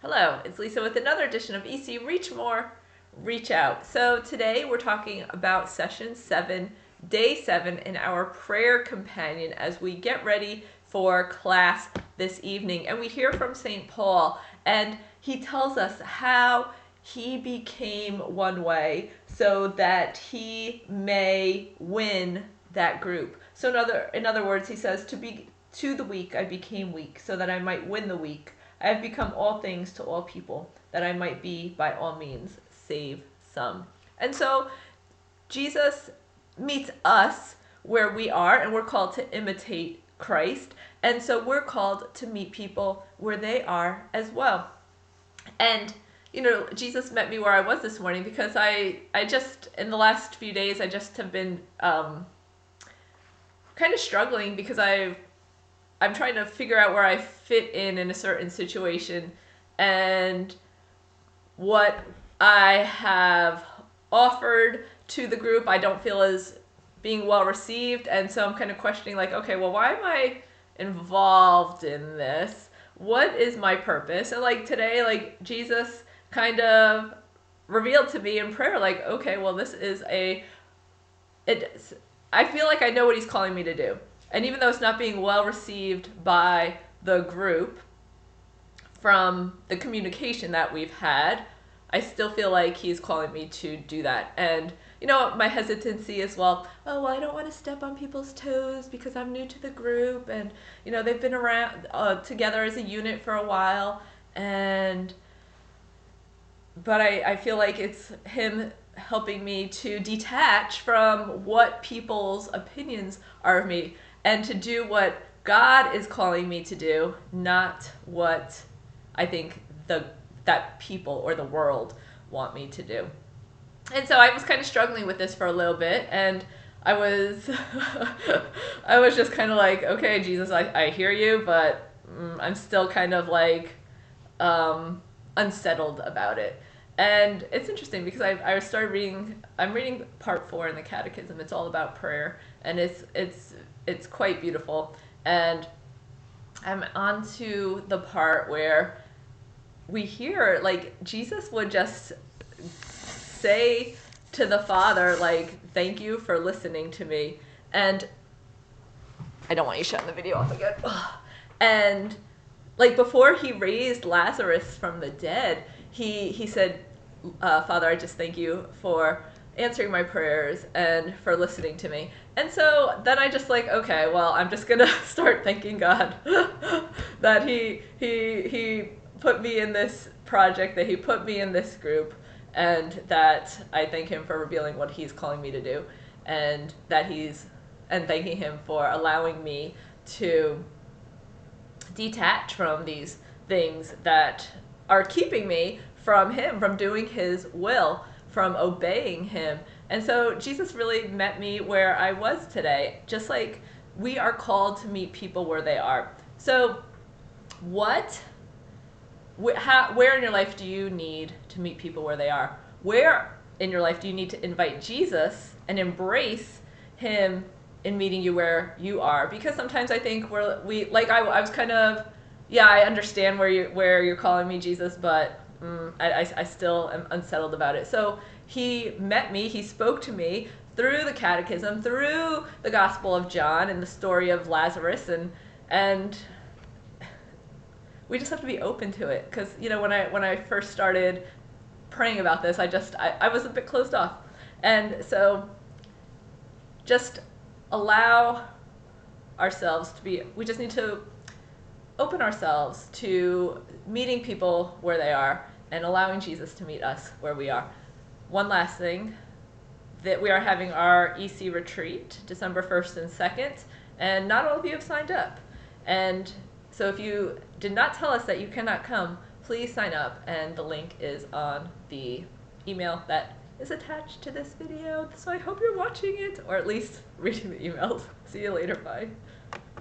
Hello, it's Lisa with another edition of EC Reach More, Reach Out. So today we're talking about session 7, day 7 in our prayer companion as we get ready for class this evening. And we hear from St. Paul, and he tells us how he became one way so that he may win that group. So in other words, he says, to the weak I became weak so that I might win the weak. I have become all things to all people, that I might be, by all means, save some. And so Jesus meets us where we are, and we're called to imitate Christ. And so we're called to meet people where they are as well. And Jesus met me where I was this morning because I just, in the last few days, I just have been kind of struggling because I'm trying to figure out where I fit in a certain situation and what I have offered to the group I don't feel is being well received. And so I'm kind of questioning, like, okay, well, why am I involved in this? What is my purpose? And like today, like Jesus kind of revealed to me in prayer, like, okay, well, this is I feel like I know what he's calling me to do. And even though it's not being well received by the group from the communication that we've had, I still feel like he's calling me to do that. And, my hesitancy as well, oh, well, I don't want to step on people's toes because I'm new to the group. And, they've been around together as a unit for a while. But I feel like it's him helping me to detach from what people's opinions are of me and to do what God is calling me to do, not what I think that people or the world want me to do. And so I was kind of struggling with this for a little bit, and I was I was just kind of like, okay, Jesus, I hear you, but I'm still kind of like unsettled about it. And it's interesting because I started reading. I'm reading part 4 in the Catechism. It's all about prayer, and it's quite beautiful. And I'm on to the part where we hear, like, Jesus would just say to the Father, like, thank you for listening to me. And I don't want you shutting the video off again. And like before he raised Lazarus from the dead, he said, Father, I just thank you for answering my prayers and for listening to me. And so then I just like, okay, well, I'm just gonna start thanking God that he put me in this project, that he put me in this group, and that I thank him for revealing what he's calling me to do, and thanking him for allowing me to detach from these things that are keeping me from him, from doing his will, from obeying him. And so Jesus really met me where I was today, just like we are called to meet people where they are. So where in your life do you need to meet people where they are? Where in your life do you need to invite Jesus and embrace him in meeting you where you are? Because sometimes I think I was kind of, yeah, I understand where you're calling me, Jesus, but I still am unsettled about it. So he met me, he spoke to me through the Catechism, through the Gospel of John and the story of Lazarus, and we just have to be open to it. Because when I first started praying about this, I was a bit closed off. And so just allow ourselves to be, we just need to open ourselves to meeting people where they are and allowing Jesus to meet us where we are. One last thing, that we are having our EC retreat December 1st and 2nd, and not all of you have signed up. And so if you did not tell us that you cannot come, please sign up, and the link is on the email that is attached to this video. So I hope you're watching it, or at least reading the emails. See you later, bye.